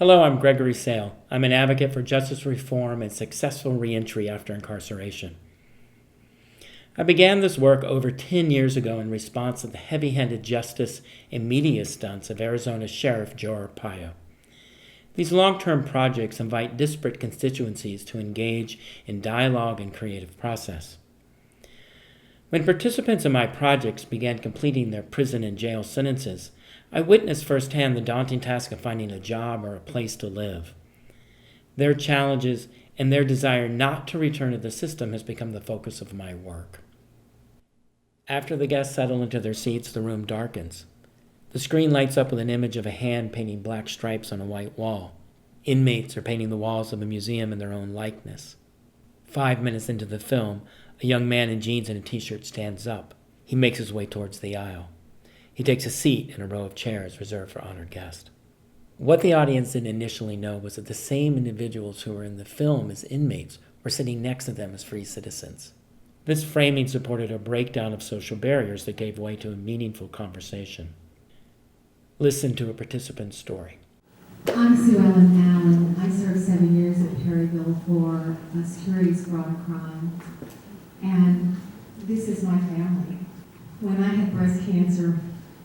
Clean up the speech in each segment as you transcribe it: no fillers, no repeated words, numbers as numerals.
Hello, I'm GSale. I'm an advocate for justice reform and successful reentry after incarceration. I began this work over 10 years ago in response to the heavy-handed justice and media stunts of Arizona Sheriff Joe Arpaio. These long-term projects invite disparate constituencies to engage in dialogue and creative process. When participants in my projects began completing their prison and jail sentences, I witnessed firsthand the daunting task of finding a job or a place to live. Their challenges and their desire not to return to the system has become the focus of my work. After the guests settle into their seats, the room darkens. The screen lights up with an image of a hand painting black stripes on a white wall. Inmates are painting the walls of a museum in their own likeness. 5 minutes into the film, a young man in jeans and a t-shirt stands up. He makes his way towards the aisle. He takes a seat in a row of chairs reserved for honored guests. What the audience didn't initially know was that the same individuals who were in the film as inmates were sitting next to them as free citizens. This framing supported a breakdown of social barriers that gave way to a meaningful conversation. Listen to a participant's story. I'm Sue Ellen Allen. I served 7 years at Perryville for securities fraud and crime. And this is my family. When I had breast cancer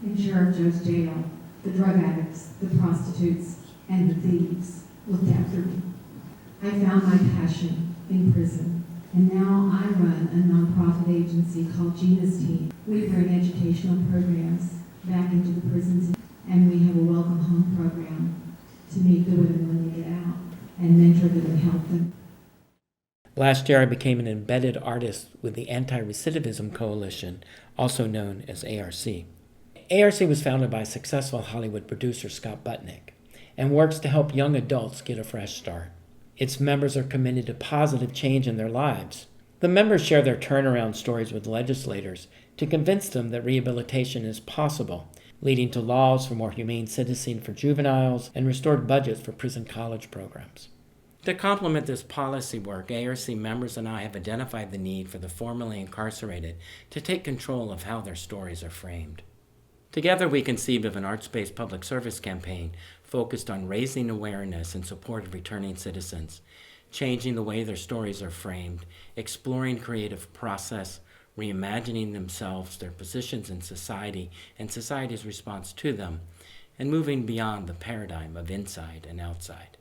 in Sheriff Joe's jail, the drug addicts, the prostitutes, and the thieves looked after me. I found my passion in prison, and now I run a nonprofit agency called Gina's Team. We bring educational programs back into the prisons, and we have a welcome home program to meet the women when they get out and mentor them and help them. Last year, I became an embedded artist with the Anti-Recidivism Coalition, also known as ARC. ARC was founded by successful Hollywood producer Scott Butnick and works to help young adults get a fresh start. Its members are committed to positive change in their lives. The members share their turnaround stories with legislators to convince them that rehabilitation is possible, leading to laws for more humane sentencing for juveniles and restored budgets for prison college programs. To complement this policy work, ARC members and I have identified the need for the formerly incarcerated to take control of how their stories are framed. Together, we conceived of an arts-based public service campaign focused on raising awareness in support of returning citizens, changing the way their stories are framed, exploring creative process, reimagining themselves, their positions in society, and society's response to them, and moving beyond the paradigm of inside and outside.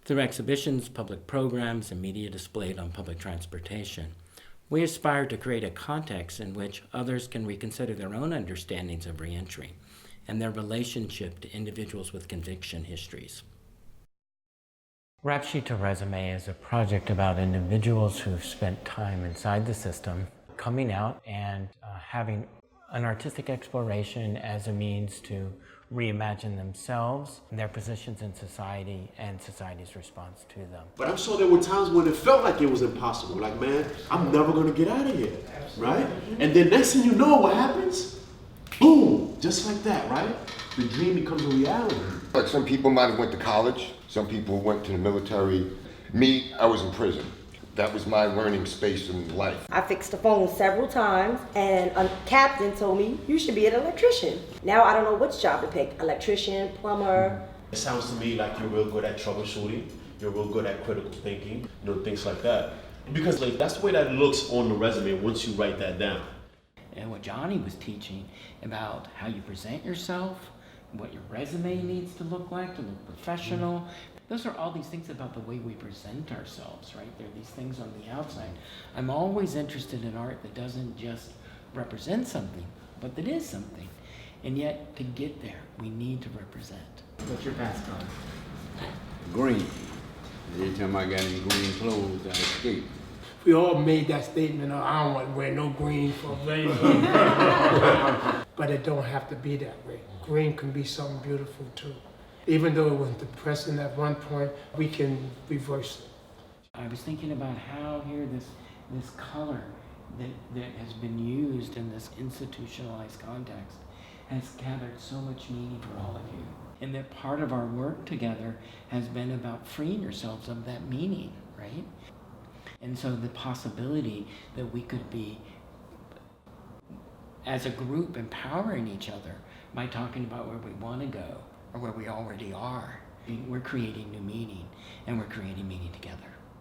Through exhibitions, public programs, and media displayed on public transportation, we aspire to create a context in which others can reconsider their own understandings of reentry and their relationship to individuals with conviction histories. Rap Sheet to Resume is a project about individuals who've spent time inside the system, coming out and having an artistic exploration as a means to reimagine themselves, their positions in society, and society's response to them. But I'm sure there were times when it felt like it was impossible. Like, man, I'm never gonna get out of here, right? And then next thing you know, what happens? Boom, just like that, right? The dream becomes a reality. Like some people might have went to college, some people went to the military. Me, I was in prison. That was my learning space in life. I fixed the phone several times, and a captain told me, you should be an electrician. Now I don't know which job to pick, electrician, plumber. It sounds to me like you're real good at troubleshooting, you're real good at critical thinking, things like that. Because that's the way that looks on the resume once you write that down. And what Johnny was teaching about how you present yourself, what your resume needs to look professional. Those are all these things about the way we present ourselves, right? There are these things on the outside. I'm always interested in art that doesn't just represent something, but that is something. And yet, to get there, we need to represent. What's your past color? Green. Every time I got any green clothes, I escaped. We all made that statement, I don't want to wear no green for rain. But it don't have to be that way. Green can be something beautiful too. Even though it was depressing at one point, we can reverse it. I was thinking about how here this color that has been used in this institutionalized context has gathered so much meaning for all of you. And that part of our work together has been about freeing yourselves of that meaning, right? And so the possibility that we could be, as a group, empowering each other by talking about where we want to go or where we already are, we're creating new meaning, and we're creating meaning together.